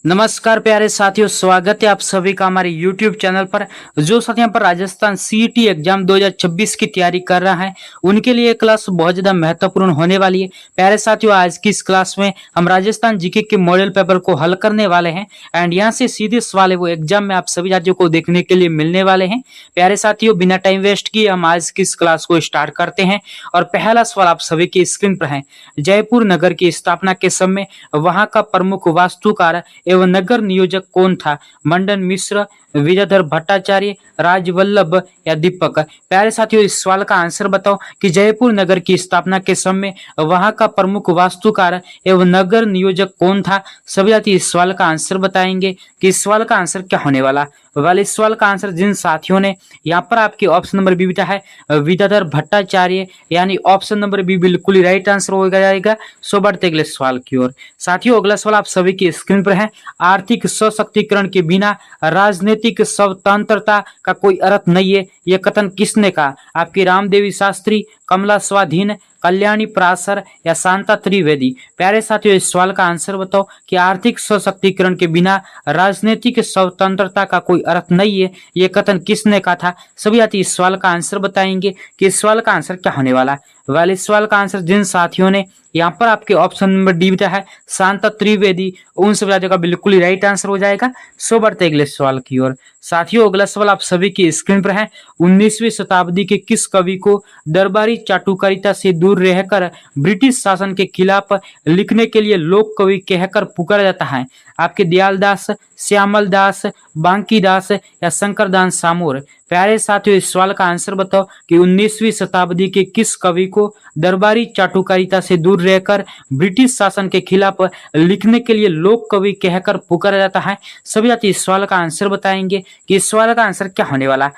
नमस्कार प्यारे साथियों, स्वागत है आप सभी का हमारे YouTube चैनल पर। जो साथी यहाँ पर राजस्थान सीईटी एग्जाम 2026 की तैयारी कर रहा है उनके लिए क्लास बहुत ज्यादा महत्वपूर्ण होने वाली है। प्यारे साथियों, आज की इस क्लास में हम राजस्थान जीके के मॉडल पेपर को हल करने वाले हैं एंड यहाँ से सीधे सवाल है वो एग्जाम में आप सभी साथियों को देखने के लिए मिलने वाले हैं। प्यारे साथियों, बिना टाइम वेस्ट किए हम आज की इस क्लास को स्टार्ट करते हैं और पहला सवाल आप सभी की स्क्रीन पर है। जयपुर नगर की स्थापना के समय वहां का प्रमुख वास्तुकार एवं नगर नियोजक कौन था? मंडन मिश्र, विद्याधर भट्टाचार्य, राजवल्लभ या दीपक? प्यारे साथियों, इस सवाल का आंसर बताओ कि जयपुर नगर की स्थापना के समय वहां का प्रमुख वास्तुकार एवं नगर नियोजक कौन था? सभी साथी इस सवाल का आंसर बताएंगे कि इस सवाल का आंसर क्या होने वाला। इस सवाल का आंसर जिन साथियों ने यहाँ पर आपके ऑप्शन नंबर बी बेटा है विद्याधर भट्टाचार्य, यानी ऑप्शन नंबर बी बिल्कुल ही राइट आंसर हो जाएगा। सो बढ़ते अगले सवाल की ओर। साथियों, अगला सवाल आप सभी की स्क्रीन पर है। आर्थिक सशक्तिकरण के बिना राजनीतिक स्वतंत्रता का कोई अर्थ नहीं है, यह कथन किसने कहा? आपकी रामदेवी शास्त्री, कमला स्वाधीन, कल्याणी पराशर या शांता त्रिवेदी? प्यारे साथियों, इस सवाल का आंसर बताओ कि आर्थिक सशक्तिकरण के बिना राजनीतिक स्वतंत्रता का कोई अर्थ नहीं है, यह कथन किसने कहा था? सभी साथी इस सवाल का आंसर बताएंगे कि इस सवाल का आंसर क्या होने वाला। इस सवाल का आंसर जिन साथियों ने यहाँ पर आपके ऑप्शन नंबर डी बेटा है शांता त्रिवेदी, उन सभी साथियों का बिल्कुल ही राइट आंसर हो जाएगा। सो बढ़ते अगले सवाल की ओर। साथियों, अगला सवाल आप सभी की स्क्रीन पर है। 19वीं शताब्दी के किस कवि को दरबारी चाटुकारिता से दूर रहकर ब्रिटिश शासन के खिलाफ लिखने के लिए लोक कवि कहकर पुकारा जाता है? आपके दयालदास, श्यामल दास, बांकी दास या शंकरदास सामोर? प्यारे साथियों, इस सवाल का आंसर बताओ कि 19वीं शताब्दी के किस कवि को दरबारी चाटुकारिता से दूर रहकर ब्रिटिश शासन के खिलाफ लिखने के लिए लोक कवि कहकर पुकारा जाता है? सभी साथी इस सवाल का आंसर बताएंगे कि इस सवाल का आंसर क्या होने वाला।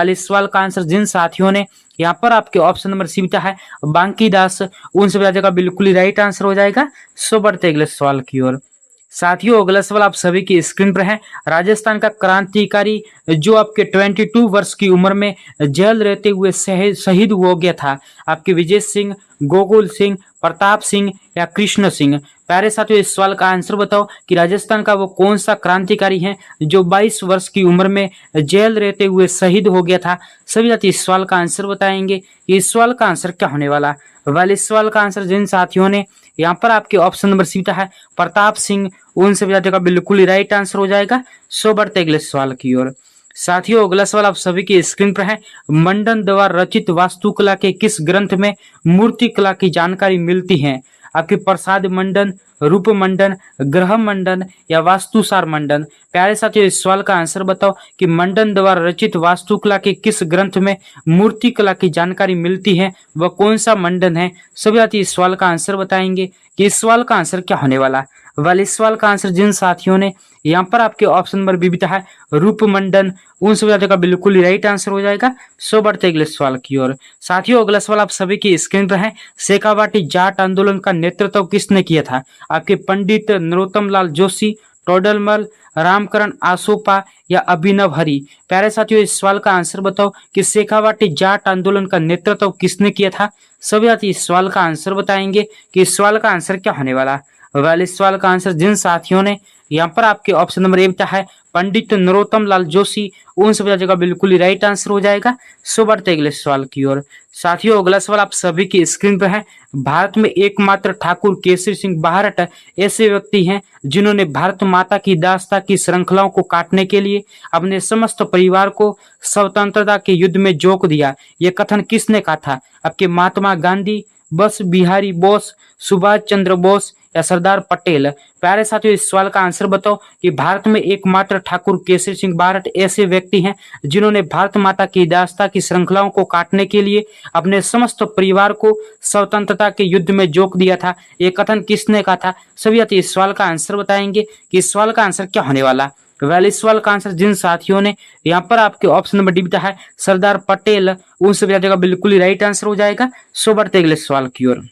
इस सवाल का आंसर जिन साथियों ने यहाँ पर आपके ऑप्शन नंबर सी बेटा है बांकी दास, उन सभी साथियों का बिल्कुल ही राइट आंसर हो जाएगा। सो बढ़ते अगले सवाल की ओर। साथियों, अगला सवाल आप सभी की स्क्रीन पर है। राजस्थान का क्रांतिकारी जो आपके 22 वर्ष की उम्र में जेल रहते हुए शहीद हो गया था, आपके विजय सिंह, गोकुल सिंह, प्रताप सिंह या कृष्ण सिंह? प्यारे साथियों, इस सवाल का आंसर बताओ कि राजस्थान का वो कौन सा क्रांतिकारी है जो 22 वर्ष की उम्र में जेल रहते हुए शहीद हो गया था? सभी साथी इस सवाल का आंसर बताएंगे कि इस सवाल का आंसर क्या होने वाला। इस सवाल का आंसर जिन साथियों ने यहाँ पर आपके ऑप्शन नंबर सी है प्रताप सिंह, उन सभी साथियों का बिल्कुल ही राइट आंसर हो जाएगा। सो बढ़ते अगले सवाल की ओर। साथियों, अगला सवाल आप सभी की स्क्रीन पर है। मंडन द्वारा रचित वास्तुकला के किस ग्रंथ में मूर्ति कला की जानकारी मिलती है? आपके प्रसाद मंडन, रूप मंडन, ग्रह मंडन या वास्तुसार मंडन? प्यारे साथियों, इस सवाल का आंसर बताओ कि मंडन द्वारा रचित वास्तुकला के किस ग्रंथ में मूर्ति कला की जानकारी मिलती है, वह कौन सा मंडन है? सभी साथी इस सवाल का आंसर बताएंगे कि इस सवाल का आंसर क्या होने वाला। इस सवाल का आंसर जिन साथियों ने यहाँ पर आपके ऑप्शन नंबर बी बेटा है रूप मंडन, उन सभी साथियों का बिल्कुल ही राइट आंसर हो जाएगा। सो बढ़ते अगले सवाल की ओर। साथियों, अगला सवाल आप सभी की स्क्रीन पर है। शेखावाटी जाट आंदोलन का नेतृत्व किसने किया था? आपके पंडित नरोत्तम लाल जोशी, टोडरमल, रामकरण आसोपा या अभिनव हरि? प्यारे साथियों, इस सवाल का आंसर बताओ कि शेखावाटी जाट आंदोलन का नेतृत्व किसने किया था? सभी साथी इस सवाल का आंसर बताएंगे कि इस सवाल का आंसर क्या होने वाला। इस सवाल का आंसर जिन साथियों ने यहाँ पर आपके ऑप्शन नंबर ए बेटा है पंडित नरोत्तम लाल जोशी, उन सभी साथियों का बिल्कुल ही राइट आंसर हो जाएगा। सो बढ़ते अगले सवाल की ओर। साथियों, अगला सवाल आप सभी की स्क्रीन पर है। भारत में एकमात्र ठाकुर केसरी सिंह बाहरट ऐसे व्यक्ति हैं जिन्होंने भारत माता की दास्ता की श्रृंखलाओं को काटने के लिए अपने समस्त परिवार को स्वतंत्रता के युद्ध में झोंक दिया, यह कथन किसने कहा था? आपके महात्मा गांधी, बस बिहारी बोस, सुभाष चंद्र बोस या सरदार पटेल? प्यारे साथियों, इस सवाल का आंसर बताओ कि भारत में एकमात्र ठाकुर केसरी सिंह बारट ऐसे व्यक्ति हैं जिन्होंने भारत माता की दास्ता की श्रृंखलाओं को काटने के लिए अपने समस्त परिवार को स्वतंत्रता के युद्ध में झोंक दिया था, ये कथन किसने कहा था? सभी साथी इस सवाल का आंसर बताएंगे कि इस सवाल का आंसर क्या होने वाला। इस सवाल का आंसर जिन साथियों ने यहाँ पर आपके ऑप्शन नंबर डी बेटा है सरदार पटेल, उन सभी साथियों का बिल्कुल ही राइट आंसर हो जाएगा। सो बढ़ते अगले सवाल की ओर।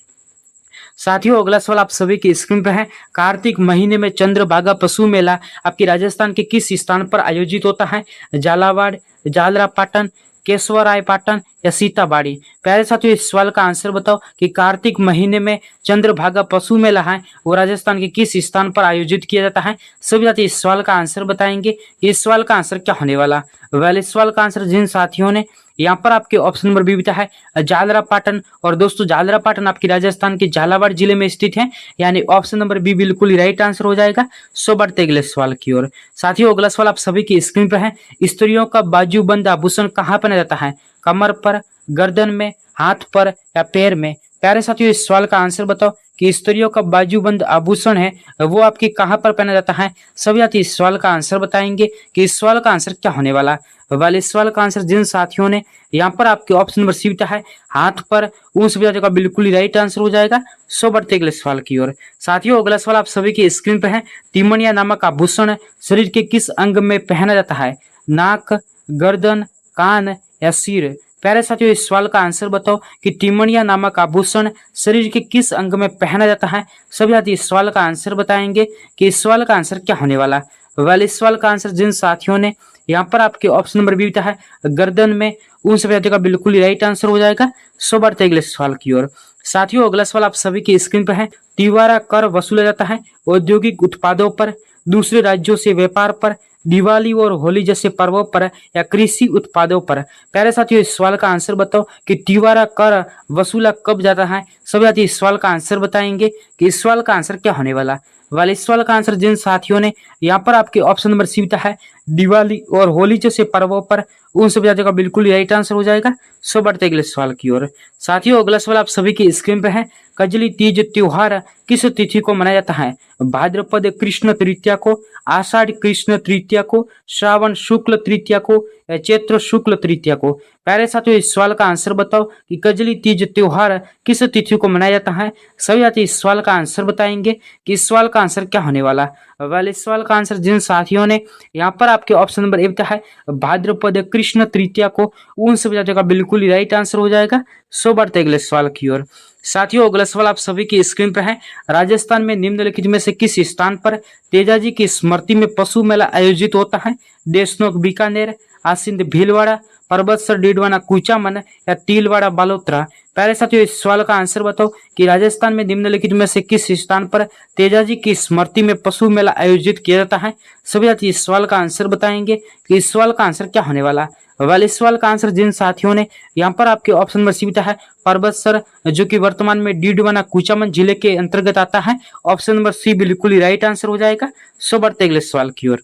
साथियों, अगला सवाल आप सभी की स्क्रीन पर है। कार्तिक महीने में चंद्रभागा पशु मेला आपकी राजस्थान के किस स्थान पर आयोजित होता है? झालावाड़, झालरापाटन, केशवरायपाटन या सीताबाड़ी। प्यारे साथियों इस सवाल का आंसर बताओ कि कार्तिक महीने में चंद्रभागा पशु मेला है वो राजस्थान के किस स्थान पर आयोजित किया जाता है। सभी साथी इस सवाल का आंसर बताएंगे। इस सवाल का आंसर क्या होने वाला। वेल इस सवाल का आंसर जिन साथियों ने यहाँ पर आपके ऑप्शन नंबर बी बीता है झालरापाटन। और दोस्तों झालरापाटन आपकी राजस्थान के झालावाड़ जिले में स्थित है, यानी ऑप्शन नंबर बी बिल्कुल राइट आंसर हो जाएगा। सो बढ़ते अगले सवाल की ओर। साथियों अगला सवाल आप सभी की स्क्रीन पर है। स्त्रियों का बाजूबंद आभूषण कहाँ पहना जाता है, कमर पर, गर्दन में, हाथ पर या पैर में। प्यारे साथियों इस सवाल का आंसर बताओ कि स्त्रियों का बाजूबंद आभूषण है वो आपके कहाँ पर पहना जाता है। सभी साथी इस सवाल का आंसर बताएंगे कि इस सवाल का आंसर क्या होने वाला। वाले इस सवाल का आंसर जिन साथियों ने यहाँ पर आपके ऑप्शन नंबर सी बीता है हाथ पर, उन सभी साथियों का बिल्कुल ही राइट आंसर हो जाएगा। सो बढ़ते अगले सवाल की ओर। साथियों अगला सवाल आप सभी की स्क्रीन पर है। तिमणिया नामक आभूषण शरीर के किस अंग में पहना जाता है, नाक, गर्दन, कान या सिर। प्यारे साथियों इस सवाल का आंसर बताओ कि तिमणिया नामक आभूषण शरीर के किस अंग में पहना जाता है। सभी साथी इस सवाल का आंसर बताएंगे कि इस सवाल का आंसर क्या होने वाला। वेल इस सवाल का आंसर जिन साथियों ने यहाँ पर आपके ऑप्शन नंबर बी बीता है गर्दन में, उन सभी साथियों का बिल्कुल ही राइट आंसर हो जाएगा। सो बढ़ते अगले सवाल की ओर। साथियों अगला सवाल आप सभी की स्क्रीन पर है। तिवारा कर वसूला जाता है औद्योगिक उत्पादों पर, दूसरे राज्यों से व्यापार पर, दिवाली और होली जैसे पर्वों पर या कृषि उत्पादों पर। प्यारे साथियों इस सवाल का आंसर बताओ कि तिवारा कर वसूला कब जाता है। सभी साथी इस सवाल का आंसर बताएंगे कि इस सवाल का आंसर क्या होने वाला। वाले इस सवाल का आंसर जिन साथियों ने यहाँ पर आपके ऑप्शन नंबर सी बीता है दिवाली और होली जैसे पर्वों पर, उन सभी साथियों का बिल्कुल राइट आंसर हो जाएगा। सो बढ़ते अगले सवाल की ओर। साथियों अगला सवाल आप सभी की स्क्रीन पर है। कजली तीज त्योहार किस तिथि को मनाया जाता है, भाद्रपद कृष्ण तृतीया को, आषाढ़ कृष्ण तृतीया को, श्रावण शुक्ल तृतीया को या चैत्र शुक्ल तृतीया को। प्यारे साथियों इस सवाल का आंसर बताओ कि कजली तीज त्योहार किस तिथि को मनाया जाता है। सभी साथी इस सवाल का आंसर बताएंगे कि इस सवाल का आंसर क्या होने वाला। वेल इस सवाल का आंसर जिन साथियों ने यहाँ पर आपके ऑप्शन नंबर ए बीता है भाद्रपद कृष्ण तृतीया को, उन सभी साथियों का बिल्कुल ही राइट आंसर हो जाएगा। सो बढ़ते अगले सवाल की ओर। साथियों अगला सवाल आप सभी की स्क्रीन पर है। राजस्थान में निम्नलिखित में से किस स्थान पर तेजाजी की स्मृति में पशु मेला आयोजित होता है, देशनोक बीकानेर, आसिंद भीलवाड़ा, पर्वतसर डीडवाना कुचामन या तिलवाड़ा बालोतरा। पहले साथियों इस सवाल का आंसर बताओ कि राजस्थान में निम्नलिखित में से किस स्थान पर तेजाजी की स्मृति में पशु मेला आयोजित किया जाता है। सभी साथी इस सवाल का आंसर बताएंगे कि इस सवाल का आंसर क्या होने वाला। वाले इस सवाल का आंसर जिन साथियों ने यहाँ पर आपके ऑप्शन नंबर सी बीता है पर्वतसर, जो कि वर्तमान में डीडवाना कुचामन जिले के अंतर्गत आता है, ऑप्शन नंबर सी बिल्कुल ही राइट आंसर हो जाएगा। सो बढ़ते अगले सवाल की ओर।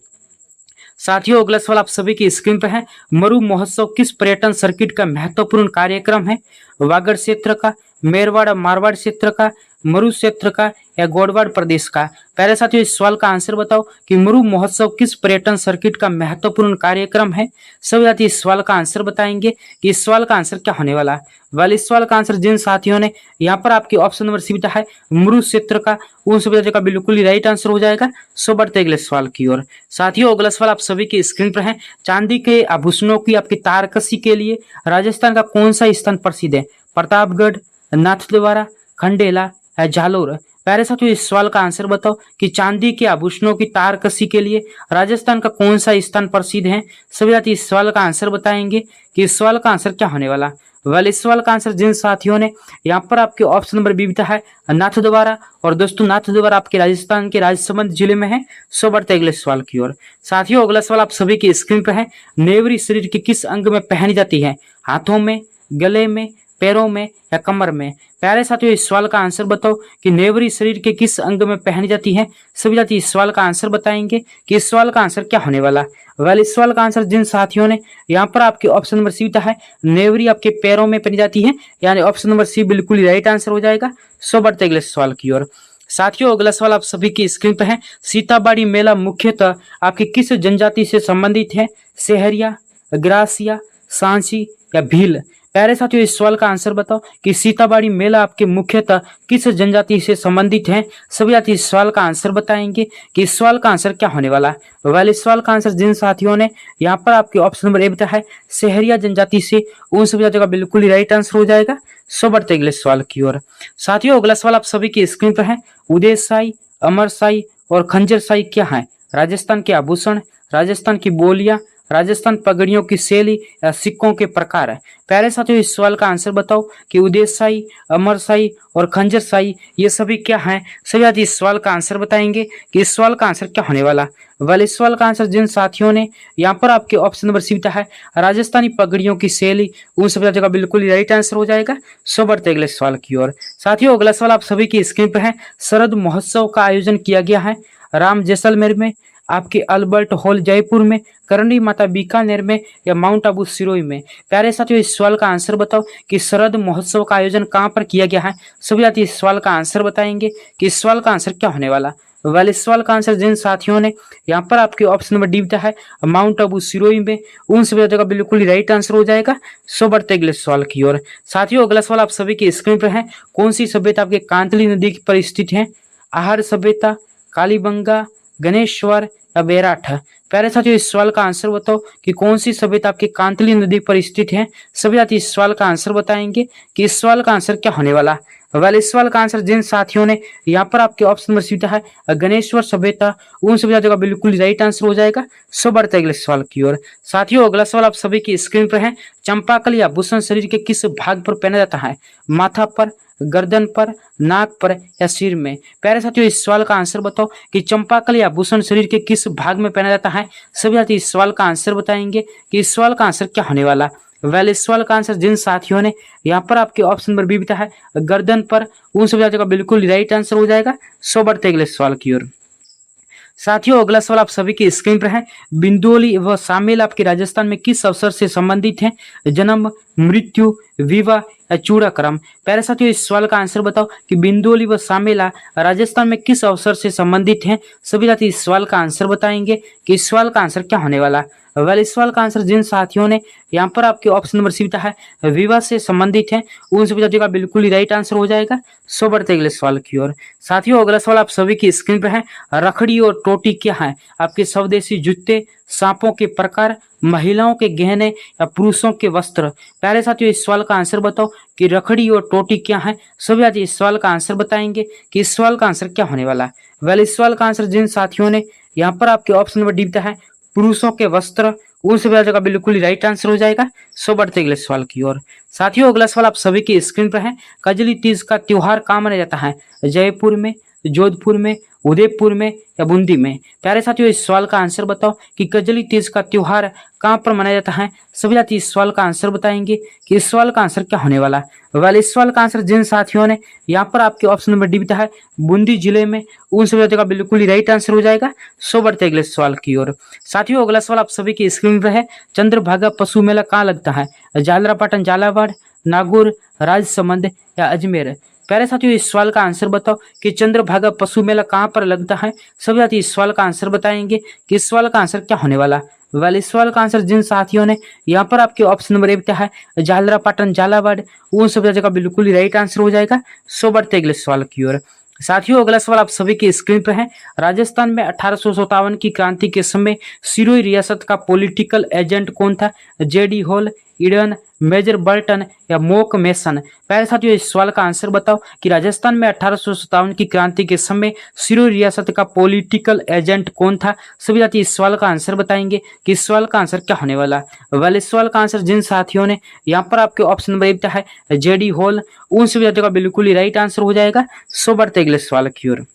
साथियों अगला सवाल आप सभी की स्क्रीन पर है। मरु महोत्सव किस पर्यटन सर्किट का महत्वपूर्ण कार्यक्रम है, वागड़ क्षेत्र का, मेरवाड़ मारवाड़ क्षेत्र का, मरु क्षेत्र का या गोडवाड़ प्रदेश का। पहले साथियों इस सवाल का आंसर बताओ कि मरु महोत्सव किस पर्यटन सर्किट का महत्वपूर्ण कार्यक्रम है। सभी साथी इस सवाल का आंसर बताएंगे कि इस सवाल का आंसर क्या होने वाला। वाले इस सवाल का आंसर जिन साथियों ने यहाँ पर आपके ऑप्शन नंबर सी बीता है मरु क्षेत्र का, उन सभी साथियों का बिल्कुल ही राइट आंसर हो जाएगा। सो बढ़ते अगले सवाल की ओर। साथियों अगला सवाल आप सभी की स्क्रीन पर है। चांदी के आभूषणों की आपकी तारकसी के लिए राजस्थान का कौन सा स्थान प्रसिद्ध है, प्रतापगढ़, नाथद्वारा, खंडेला या जालोर। प्यारे साथियों इस सवाल का आंसर बताओ कि चांदी के आभूषणों की तारकसी के लिए राजस्थान का कौन सा स्थान प्रसिद्ध है। सभी साथी इस सवाल का आंसर बताएंगे कि इस सवाल का आंसर क्या होने वाला। वेल इस सवाल का आंसर जिन साथियों ने यहाँ पर आपके ऑप्शन नंबर बी बीता है नाथद्वारा, और दोस्तों नाथद्वारा आपके राजस्थान के राजसमंद जिले में है। सो बढ़ते अगले सवाल की ओर। साथियों अगला सवाल आप सभी की स्क्रीन पर है। नेवरी शरीर के किस अंग में पहनी जाती है, हाथों में, गले में, पैरों में या कमर में। प्यारे साथियों इस सवाल का आंसर बताओ कि नेवरी शरीर के किस अंग में पहनी जाती है। सभी साथी इस सवाल का आंसर बताएंगे कि इस सवाल का आंसर क्या होने वाला। वेल इस सवाल का आंसर जिन साथियों ने यहाँ पर आपके ऑप्शन नंबर सी बीता है नेवरी आपके पैरों में पहनी जाती है, यानी ऑप्शन नंबर सी बिल्कुल ही राइट आंसर हो जाएगा। सो बढ़ते अगले सवाल की ओर। साथियों अगला सवाल आप सभी की स्क्रीन पर है। सीताबाड़ी मेला मुख्यतः आपकी किस जनजाति से संबंधित है, सेहरिया, ग्रासिया, सांची या भील। प्यारे साथियों इस सवाल का आंसर बताओ कि सीताबाड़ी मेला आपके मुख्यतः किस जनजाति से संबंधित है। सभी साथी इस सवाल का आंसर बताएंगे कि इस सवाल का आंसर क्या होने वाला। वाले इस सवाल का आंसर जिन साथियों ने यहाँ पर आपके ऑप्शन नंबर ए बीता है सेहरिया जनजाति से, उन सभी साथियों का बिल्कुल ही राइट आंसर हो जाएगा। सो बढ़ते अगले सवाल की ओर। साथियों अगला सवाल आप सभी की स्क्रीन पर है। उदयशाही, अमरशाही और खंजरशाही क्या है, राजस्थान के आभूषण, राजस्थान की बोलियां, राजस्थान पगड़ियों की शैली या सिक्कों के प्रकार है। प्यारे साथियों, इस सवाल का आंसर बताओ कि उदेशशाही, अमरशाही और खंजरशाही ये सभी क्या हैं। सभी साथी इस सवाल का आंसर बताएंगे कि इस सवाल का आंसर क्या होने वाला। वेल, इस सवाल का आंसर जिन साथियों ने यहाँ पर आपके ऑप्शन नंबर सी दिया है राजस्थानी पगड़ियों की शैली, उन सभी साथियों का बिल्कुल ही राइट आंसर हो जाएगा। सो बढ़ते अगले सवाल की ओर। साथियों, अगला सवाल आप सभी की स्क्रीन पर है। शरद महोत्सव का आयोजन किया गया है राम जैसलमेर में, आपके अल्बर्ट हॉल जयपुर में, करणी माता बीकानेर में या माउंट आबू सिरोही में। प्यारे साथियों, इस सवाल का आंसर बताओ कि शरद महोत्सव का आयोजन कहाँ पर किया गया है। सभी साथी इस सवाल का आंसर बताएंगे कि इस सवाल का आंसर क्या होने वाला। वेल, इस सवाल का आंसर जिन साथियों ने यहाँ पर आपके ऑप्शन नंबर डी दिया है माउंट आबू सिरोही में, उन सभी साथियों का बिल्कुल ही राइट आंसर हो जाएगा। सो बढ़ते अगले सवाल की ओर। साथियों, अगला सवाल आप सभी की स्क्रीन पर है। कौन सी सभ्यता आपके कांतली नदी पर स्थित है। आहार सभ्यता, कालीबंगा, गणेश्वर या बेराठ। प्यारे साथियों, इस सवाल का आंसर बताओ कि कौन सी सभ्यता आपकी कांतली नदी पर स्थित है। सभी साथी इस सवाल का आंसर बताएंगे कि इस सवाल का आंसर क्या होने वाला। वेल, इस सवाल का आंसर जिन साथियों ने यहाँ पर आपके ऑप्शन नंबर सी है गणेश्वर सभ्यता, उन सभी साथियों का बिल्कुल राइट आंसर हो जाएगा। सो बढ़ते अगले सवाल की ओर। साथियों, अगला सवाल आप सभी की स्क्रीन पर है। चंपाकल या भूषण शरीर के किस भाग पर पहना जाता है। माथा पर, गर्दन पर, नाक पर या सिर में। प्यारे साथियों, इस सवाल का आंसर बताओ कि चंपाकल या भूषण शरीर के किस भाग में पहना जाता है। सभी साथी इस सवाल का आंसर बताएंगे कि इस सवाल का आंसर क्या होने वाला। वेल, इस सवाल का आंसर जिन साथियों ने यहाँ पर आपके ऑप्शन नंबर बी है गर्दन पर, उन सभी साथियों का बिल्कुल राइट आंसर हो जाएगा। सो बढ़ते अगले सवाल की ओर। साथियों, अगला सवाल आप सभी की स्क्रीन पर है। बिंदोली व शामिल आपके राजस्थान में किस अवसर से संबंधित है। जन्म, मृत्यु, विवाह या चूड़ाक्रम। प्यारे साथियों, इस सवाल का आंसर बताओ कि बिंदोली व शामिला राजस्थान में किस अवसर से संबंधित है। सभी साथी इस सवाल का आंसर बताएंगे कि इस सवाल का आंसर क्या होने वाला। वेल, इस सवाल का आंसर जिन साथियों ने यहाँ पर आपके ऑप्शन नंबर सी है विवाह से संबंधित है, उन सभी साथियों का बिल्कुल ही राइट आंसर हो जाएगा। सो बढ़ते अगले सवाल की ओर। साथियों, अगला सवाल आप सभी की स्क्रीन पर है। रखड़ी और टोटी क्या है। आपके स्वदेशी जूते, सांपों के प्रकार, महिलाओं के गहने या पुरुषों के वस्त्र। प्यारे साथियों, इस सवाल का आंसर बताओ कि रखड़ी और टोटी क्या है। सभी साथी इस सवाल का आंसर बताएंगे कि इस सवाल का आंसर क्या होने वाला। वेल, इस सवाल का आंसर जिन साथियों ने यहाँ पर आपके ऑप्शन नंबर डी दिया है पुरुषों के वस्त्र, उन सभी साथियों का बिल्कुल ही राइट आंसर हो जाएगा। सो बढ़ते अगले सवाल की ओर। साथियों, अगला सवाल आप सभी की स्क्रीन पर है। कजली तीज का त्योहार कहाँ मनाया जाता है। जयपुर में, जोधपुर में, उदयपुर में या बूंदी में। प्यारे साथियों, इस सवाल का आंसर बताओ कि कजली तीज का त्योहार कहाँ पर मनाया जाता है। सभी साथी इस सवाल का आंसर बताएंगे कि इस सवाल का आंसर क्या होने वाला। वेल, इस सवाल का आंसर जिन साथियों ने यहाँ पर आपके ऑप्शन नंबर डी है बूंदी जिले में, उन सभी साथियों का बिल्कुल ही राइट आंसर हो जाएगा। सो बढ़ते अगले सवाल की ओर। साथियों, अगला सवाल आप सभी की स्क्रीन पर है। चंद्रभागा पशु मेला कहाँ लगता है। झालरापाटन, झालावाड़, नागौर, राजसमंद या अजमेर। प्यारे साथियों, इस सवाल का आंसर बताओ कि चंद्रभागा पशु मेला कहाँ पर लगता है। सभी साथी इस सवाल का आंसर बताएंगे कि इस सवाल का आंसर क्या होने वाला। वेल, इस सवाल का आंसर जिन साथियों ने यहाँ पर आपके ऑप्शन नंबर ए है झालरापाटन, झालावाड़, उन सभी साथियों का बिल्कुल ही राइट आंसर हो जाएगा। सो बढ़ते अगले सवाल की ओर। साथियों, अगला सवाल आप सभी की स्क्रीन पर है। राजस्थान में 1857 की क्रांति के समय सिरोही रियासत का पॉलिटिकल एजेंट कौन था। JD Hall, Eden, Major Burton या मोक मेसन। प्यारे साथियों, इस सवाल का आंसर बताओ कि राजस्थान में 1857 की क्रांति के समय सिरोही रियासत का पॉलिटिकल एजेंट कौन था। सभी साथी इस सवाल का आंसर बताएंगे कि इस सवाल का आंसर क्या होने वाला। वेल, इस सवाल का आंसर जिन साथियों ने यहाँ पर आपके ऑप्शन नंबर एक है जेडी हॉल, उन सभी साथियों का बिल्कुल ही राइट आंसर हो जाएगा। सो बढ़ते अगले सवाल की ओर।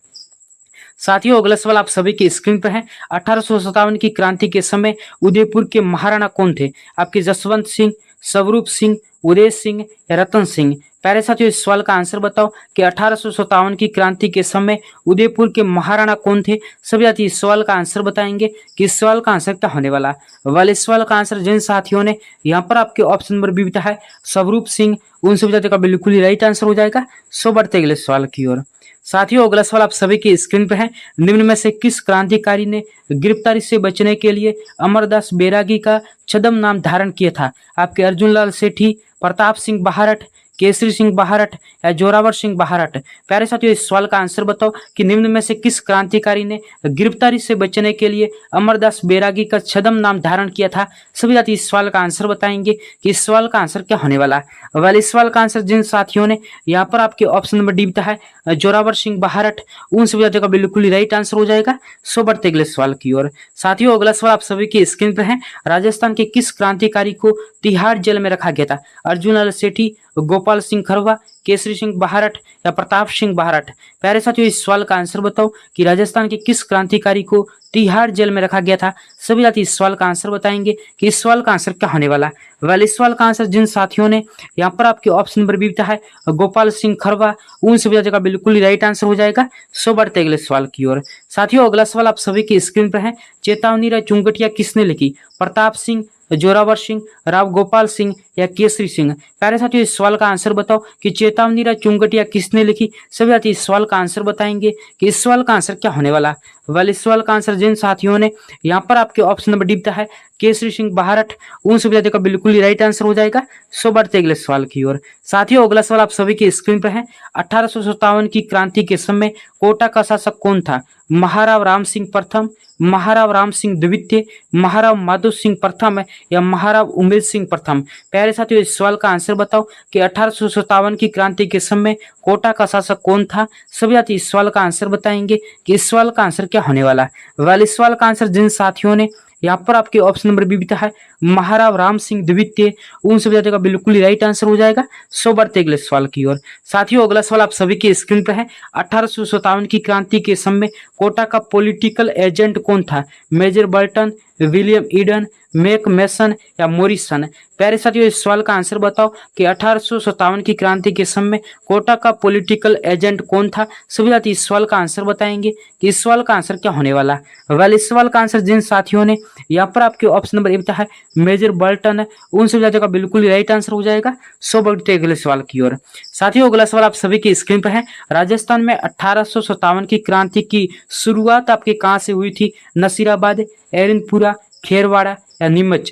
साथियों, अगला सवाल आप सभी की स्क्रीन पर है। 1857 की क्रांति के समय उदयपुर के महाराणा कौन थे। आपके जसवंत सिंह, स्वरूप सिंह, उदय सिंह या रतन सिंह। प्यारे साथियों, इस सवाल का आंसर बताओ कि 1857 की क्रांति के समय उदयपुर के महाराणा कौन थे। सभी साथी इस सवाल का आंसर बताएंगे कि इस सवाल का आंसर क्या होने वाला। वेल, इस सवाल का आंसर जिन साथियों ने यहाँ पर आपके ऑप्शन नंबर बी है स्वरूप सिंह, उन सभी साथियों का बिल्कुल ही राइट आंसर हो जाएगा। सो बढ़ते अगले सवाल की ओर। साथियों, अगला सवाल आप सभी की स्क्रीन पर है। निम्न में से किस क्रांतिकारी ने गिरफ्तारी से बचने के लिए अमरदास बैरागी का छद्म नाम धारण किया था। आपके अर्जुन लाल सेठी, प्रताप सिंह बाहरट, केसरी सिंह बहारट या जोरावर सिंह बहारट। प्यारे साथियों, इस सवाल का आंसर बताओ कि निम्न में से किस क्रांतिकारी ने गिरफ्तारी से बचने के लिए अमरदास बैरागी का छद्म नाम धारण किया था। सभी साथी इस सवाल का आंसर बताएंगे कि इस सवाल का आंसर क्या होने वाला है। वाले इस सवाल का आंसर जिन साथियों ने यहाँ पर आपके ऑप्शन नंबर डी है जोरावर सिंह बहारट, उन सभी साथियों का बिल्कुल ही राइट आंसर हो जाएगा। सो बढ़ते अगले सवाल की ओर। साथियों, अगला सवाल आप सभी की स्क्रीन पर है। राजस्थान के किस क्रांतिकारी को तिहाड़ जेल में रखा गया था। अर्जुन लाल सेठी, गोपाल सिंह खरवा, केसरी सिंह बहारट या प्रताप सिंह बहारट। प्यारे साथियों, इस सवाल का आंसर बताओ कि राजस्थान के किस क्रांतिकारी को तिहाड़ जेल में रखा गया था। सभी साथी इस सवाल का आंसर बताएंगे कि इस सवाल का आंसर क्या होने वाला है। वाले इस सवाल का आंसर जिन साथियों ने यहाँ पर आपके ऑप्शन नंबर बी है गोपाल सिंह खरवा, उन सभी साथियों का बिल्कुल ही राइट आंसर हो जाएगा। सो बढ़ते अगले सवाल की ओर। साथियों, अगला सवाल आप सभी की स्क्रीन पर है। चेतावनी राय चुंगटिया किसने लिखी। प्रताप सिंह, जोरावर सिंह, राव गोपाल सिंह या केसरी सिंह। प्यारे साथियों, इस सवाल का आंसर बताओ कि चेतावनी राय चुंगटिया किसने लिखी। सभी साथी इस सवाल का आंसर बताएंगे कि इस सवाल का आंसर क्या होने वाला। वाले इस सवाल का आंसर जिन साथियों ने यहाँ पर आपके ऑप्शन नंबर डी है केसरी सिंह बहारट, उन सभी साथियों का बिल्कुल ही राइट आंसर हो जाएगा। सो बढ़ते अगले सवाल की ओर। साथियों, अगला सवाल आप सभी की स्क्रीन पर है। 1857 की क्रांति के समय कोटा का शासक कौन था। महाराव राम सिंह प्रथम, महाराव राम सिंह द्वितीय, महाराव माधो सिंह प्रथम या महाराव उमेद सिंह प्रथम। प्यारे साथियों, इस सवाल का आंसर बताओ कि 1857 की क्रांति के समय कोटा का शासक कौन था। सभी साथी इस सवाल का आंसर बताएंगे कि इस सवाल का आंसर क्या होने वाला है। वाले इस सवाल का आंसर जिन साथियों ने यहाँ पर आपके ऑप्शन नंबर बी है महाराव राम सिंह द्वितीय, उन सभी साथियों का बिल्कुल ही राइट आंसर हो जाएगा। सो बढ़ते अगले सवाल की ओर। साथियों, अगला सवाल आप सभी की स्क्रीन पर है। 1857 की क्रांति के समय कोटा का पॉलिटिकल एजेंट कौन था। Major Burton, William Eden, Mac Mason या मोरिसन। प्यारे साथियों, इस सवाल का आंसर बताओ कि 1857 की क्रांति के समय कोटा का पॉलिटिकल एजेंट कौन था। सभी साथी इस सवाल का आंसर बताएंगे कि इस सवाल का आंसर क्या होने वाला है। वाले इस सवाल का आंसर जिन साथियों ने यहाँ पर आपके ऑप्शन नंबर ए है मेजर बर्टन है, उन सभी साथियों का बिल्कुल राइट आंसर हो जाएगा। सो बढ़ते अगले सवाल की ओर। साथियों, अगला सवाल आप सभी की स्क्रीन पर है। राजस्थान में 1857 की क्रांति की शुरुआत आपके कहाँ से हुई थी। नसीराबाद, एरनपुरा, खेरवाड़ा या नीमच।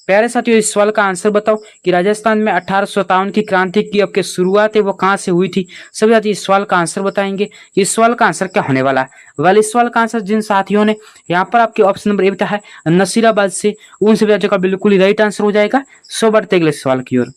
प्यारे साथियों, इस सवाल का आंसर बताओ कि राजस्थान में 1857 की क्रांति की आपके शुरुआत है वो कहाँ से हुई थी। सभी साथी इस सवाल का आंसर बताएंगे कि इस सवाल का आंसर क्या होने वाला है। वाले इस सवाल का आंसर जिन साथियों ने यहाँ पर आपके ऑप्शन नंबर ए है नसीराबाद से, उन सभी साथियों का बिल्कुल ही राइट आंसर हो जाएगा। सो बढ़ते अगले सवाल की ओर।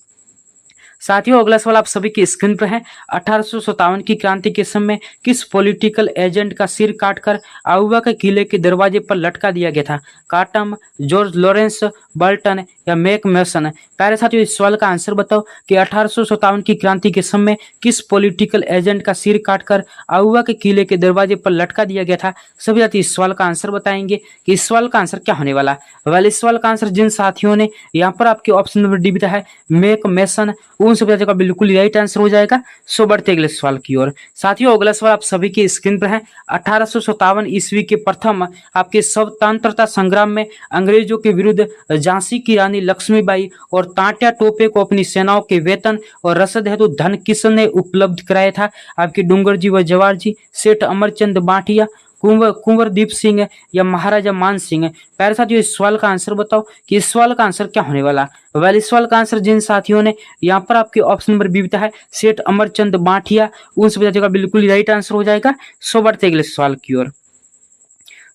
साथियों, अगला सवाल आप सभी की स्क्रीन पर है। 1857 की क्रांति के समय किस पॉलिटिकल एजेंट का सिर काटकर आउवा के किले के दरवाजे पर लटका दिया गया था। काटम, जॉर्ज लॉरेंस, बर्टन या मैक मैसन। प्यारे साथियों, इस सवाल का आंसर बताओ कि 1857 की क्रांति के समय किस पॉलिटिकल एजेंट का सिर काटकर आउवा के किले के दरवाजे पर लटका दिया गया था। सभी साथी इस सवाल का आंसर बताएंगे कि इस सवाल का आंसर क्या होने वाला। वाले इस सवाल का आंसर जिन साथियों ने यहाँ पर आपके ऑप्शन नंबर डी है मैक मैसन, उन सभी साथियों का बिल्कुल राइट आंसर हो जाएगा। सो बढ़ते अगले सवाल की ओर। साथियों, अगला सवाल आप सभी की स्क्रीन पर है। 1857 ईस्वी के प्रथम आपके स्वतंत्रता संग्राम में अंग्रेजों के विरुद्ध झांसी की रानी लक्ष्मीबाई और तांत्या टोपे को अपनी सेनाओं के वेतन और रसद हेतु धन किसने उपलब्ध कराया था। आपके डूंगर जी व जवाहर जी, सेठ अमरचंद बांटिया, कुंवरदीप सिंह या महाराजा मान सिंह। प्यारे साथियों, इस सवाल का आंसर बताओ कि इस सवाल का आंसर क्या होने वाला। वेल, इस सवाल का आंसर जिन साथियों ने यहाँ पर आपके ऑप्शन नंबर बी है सेठ अमरचंद बांटिया, उन सभी साथियों का बिल्कुल राइट आंसर हो जाएगा। सो बढ़ते अगले सवाल की ओर।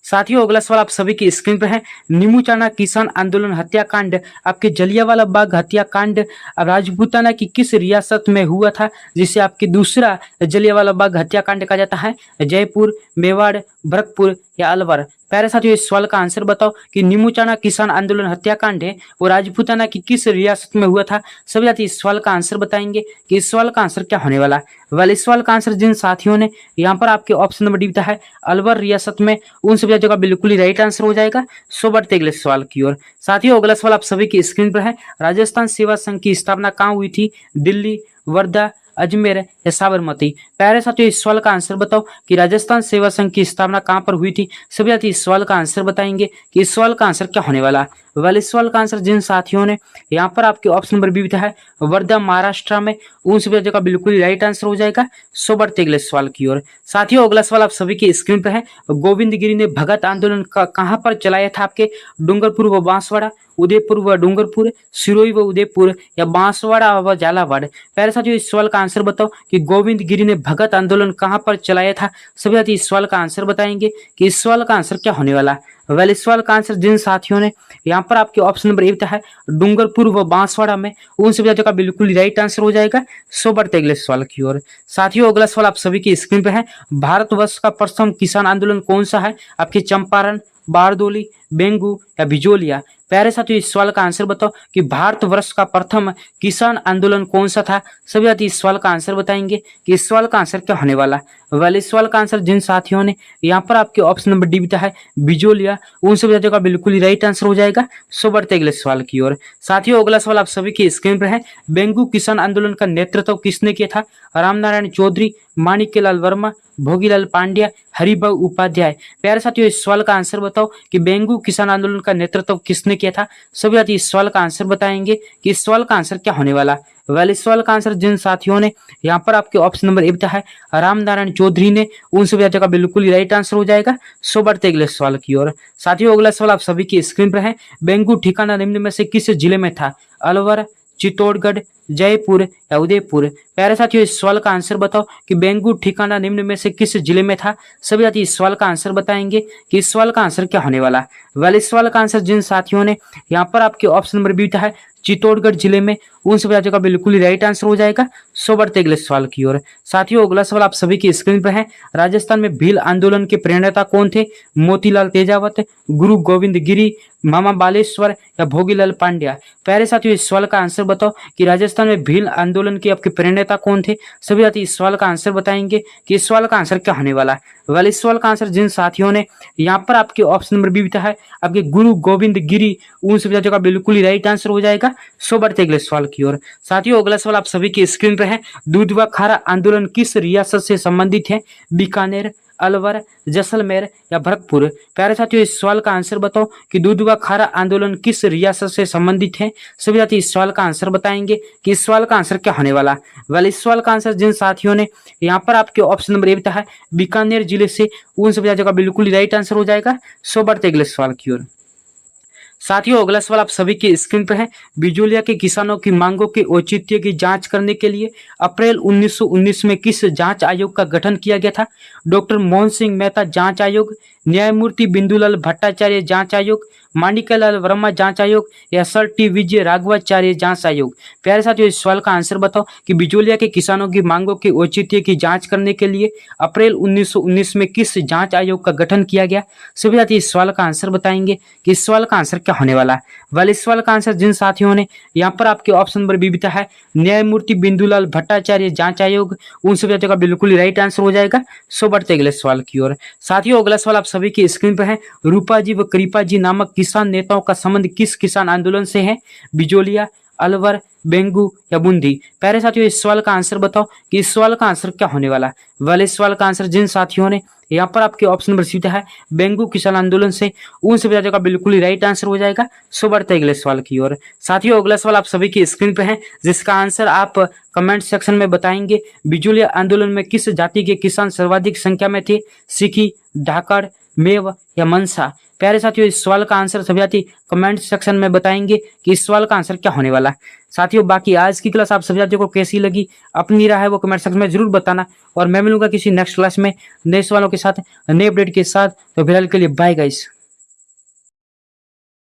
साथियों, अगला सवाल आप सभी की स्क्रीन पर है। नीमूचाना किसान आंदोलन हत्याकांड आपके जलियांवाला बाग हत्याकांड राजपूताना की किस रियासत में हुआ था, जिसे आपके दूसरा जलियांवाला बाग हत्याकांड कहा जाता है। जयपुर, मेवाड़, भरतपुर या अलवर। प्यारे साथियों, इस सवाल का आंसर बताओ कि नीमूचाना किसान आंदोलन हत्याकांड है वो राजपूताना की किस रियासत में हुआ था। सभी साथी इस सवाल का आंसर बताएंगे कि इस सवाल का आंसर क्या होने वाला। वाले इस सवाल का आंसर जिन साथियों ने यहाँ पर आपके ऑप्शन नंबर डी है अलवर रियासत में, उन सभी साथियों का बिल्कुल ही राइट आंसर हो जाएगा। सो बढ़ते अगले सवाल की ओर। साथियों, अगला सवाल आप सभी की स्क्रीन पर है। राजस्थान सेवा संघ की स्थापना कहाँ हुई थी। दिल्ली, वर्धा, अजमेर या साबरमती। प्यारे साथियों इस सवाल का आंसर बताओ कि राजस्थान सेवा संघ की स्थापना कहाँ पर हुई थी। सभी साथी इस सवाल का आंसर बताएंगे कि इस सवाल का आंसर क्या होने वाला। वेल इस सवाल का आंसर जिन साथियों ने यहाँ पर आपके ऑप्शन नंबर बी दिया है वर्धा महाराष्ट्र में, उन सभी साथियों का बिल्कुल राइट आंसर हो जाएगा। सो बढ़ते अगले सवाल की ओर। साथियों अगला सवाल आप सभी की स्क्रीन पर है। गोविंद गिरी ने भगत आंदोलन कहाँ पर चलाया था। आपके डूंगरपुर व बांसवाड़ा, उदयपुर व डूंगरपुर, सिरोही व उदयपुर या बांसवाड़ा व झालावाड़। प्यारे साथियों इस सवाल का आंसर बताओ कि गोविंद गिरी ने भगत आंदोलन कहाँ पर चलाया था। सभी साथी इस सवाल का आंसर बताएंगे कि इस सवाल का आंसर क्या होने वाला। वेल इस सवाल का आंसर जिन साथियों ने यहाँ पर आपके ऑप्शन नंबर ए है डूंगरपुर व बांसवाड़ा में, उन सभी साथियों का बिल्कुल राइट आंसर हो जाएगा। सो बढ़ते अगले सवाल की ओर। साथियों अगला सवाल आप सभी की स्क्रीन पर है। भारतवर्ष का प्रथम किसान आंदोलन कौन सा है। आपके चंपारण, बारदोली, बेंगू या बिजोलिया। प्यारे साथियों इस सवाल का आंसर बताओ कि भारतवर्ष का प्रथम किसान आंदोलन कौन सा था। सभी साथी इस सवाल का आंसर बताएंगे कि इस सवाल का आंसर क्या होने वाला। वेल इस सवाल का आंसर जिन साथियों ने यहाँ पर आपके ऑप्शन नंबर डी दिया है बिजोलिया, उन सभी साथियों का बिल्कुल ही राइट आंसर हो जाएगा। सो बढ़ते अगले सवाल की ओर। साथियों अगला सवाल आप सभी की स्क्रीन पर है। बेंगू किसान आंदोलन का नेतृत्व किसने किया था। रामनारायण चौधरी, माणिक्यलाल वर्मा, भोगीलाल पांड्या, हरिभाऊ उपाध्याय। प्यारे साथियों इस सवाल का आंसर बताओ कि बेंगू किसान आंदोलन का नेतृत्व किसने किया था। सभी साथी इस सवाल का आंसर बताएंगे कि इस सवाल का आंसर क्या होने वाला। वेल इस सवाल का आंसर जिन साथियों ने यहाँ पर आपके ऑप्शन नंबर ए है रामनारायण चौधरी ने, उन सभी साथियों का बिल्कुल ही राइट आंसर हो जाएगा। सो बढ़ते अगले सवाल की ओर। साथियों अगला सवाल आप सभी की स्क्रीन पर है। बेंगू ठिकाना निम्न में से किस जिले में था। अलवर, चित्तौड़गढ़, जयपुर या उदयपुर। प्यारे साथियों इस सवाल का आंसर बताओ कि बेंगू ठिकाना निम्न में से किस जिले में था। सभी साथी इस सवाल का आंसर बताएंगे कि इस सवाल का आंसर क्या होने वाला। वेल इस सवाल का आंसर जिन साथियों ने यहाँ पर आपके ऑप्शन नंबर बी है चित्तौड़गढ़ जिले में, उन सभी साथियों का बिल्कुल ही राइट आंसर हो जाएगा। सो बढ़ते अगले सवाल की ओर। साथियों अगला सवाल आप सभी की स्क्रीन पर है। राजस्थान में भील आंदोलन के प्रणेता कौन थे। मोतीलाल तेजावत, गुरु गोविंद गिरी, मामा बालेश्वर या भोगीलाल पांड्या। प्यारे साथियों इस सवाल का आंसर बताओ कि राजस्थान में भील आंदोलन के आपके प्रणेता कौन थे। सभी साथी इस सवाल का आंसर बताएंगे कि इस सवाल का आंसर क्या होने वाला। वेल इस सवाल का आंसर जिन साथियों ने यहाँ पर आपके ऑप्शन नंबर बी है आपके गुरु गोविंद गिरी, उन सभी साथियों का बिल्कुल ही राइट आंसर हो जाएगा। सो बढ़ते अगले सवाल की ओर। साथियों अगला सवाल आप सभी की स्क्रीन पर है। दूध व खारा आंदोलन किस रियासत से संबंधित है। बीकानेर, अलवर, जैसलमेर या भरतपुर। प्यारे साथियों इस सवाल का आंसर बताओ कि दूध व खारा आंदोलन किस रियासत से संबंधित है। सभी साथी इस सवाल का आंसर बताएंगे कि इस सवाल का आंसर क्या होने वाला। वेल इस सवाल का आंसर जिन साथियों ने यहाँ पर आपके ऑप्शन नंबर ए है बीकानेर जिले से, उन सभी साथियों का बिल्कुल राइट आंसर हो जाएगा। सो बढ़ते अगले सवाल की ओर। साथियों अगला सवाल आप सभी की स्क्रीन पर है। बिजोलिया के किसानों की मांगों के औचित्य की जांच करने के लिए अप्रैल 1919 में किस जांच आयोग का गठन किया गया था। डॉक्टर मोहन सिंह मेहता जांच आयोग, न्यायमूर्ति बिंदुलाल भट्टाचार्य जांच आयोग, माणिक्यलाल वर्मा जांच आयोग या सर टी विजय राघवाचार्य जांच आयोग। प्यारे साथियों इस सवाल का आंसर बताओ कि बिजोलिया के किसानों की मांगों के औचित्य की जांच करने के लिए अप्रैल 1919 में किस जांच आयोग का गठन किया गया। सभी साथी इस सवाल का आंसर बताएंगे कि इस सवाल का आंसर क्या होने वाला। वाले इस सवाल का आंसर जिन साथियों ने यहाँ पर आपके ऑप्शन नंबर बी बीता है न्यायमूर्ति बिंदुलाल भट्टाचार्य जांच आयोग, उन सभी साथियों का बिल्कुल ही राइट आंसर हो जाएगा। सो बढ़ते अगले सवाल की ओर। साथियों अगला सवाल आप सभी की स्क्रीन पर है। रूपा जी व कृपा जी नामक किसान नेताओं का संबंध किस किसान आंदोलन से है। बिजोलिया, अलवर, बेंगू या बूंदी। प्यारे साथियों इस सवाल का आंसर बताओ कि इस सवाल का आंसर क्या होने वाला। वाले इस सवाल का आंसर जिन साथियों ने यहाँ पर आपके ऑप्शन नंबर सी है बेंगू किसान आंदोलन से, उन सभी साथियों का बिल्कुल ही राइट आंसर हो जाएगा। सो बढ़ते अगले सवाल की ओर। साथियों अगला सवाल आप सभी की स्क्रीन पर है जिसका आंसर आप कमेंट सेक्शन में बताएंगे। बिजोलिया आंदोलन में किस जाति के किसान सर्वाधिक संख्या में थे। सिखी, ढाकड़, मेव या मनसा। प्यारे साथियों इस सवाल का आंसर सभी साथी कमेंट सेक्शन में बताएंगे कि इस सवाल का आंसर क्या होने वाला। साथियों बाकी आज की क्लास आप सभी साथियों को कैसी लगी, अपनी राय है वो कमेंट सेक्शन में जरूर बताना, और मैं मिलूंगा किसी नेक्स्ट क्लास में नए सवालों के साथ, नए अपडेट के साथ। तो फिलहाल के लिए बाय गाइस।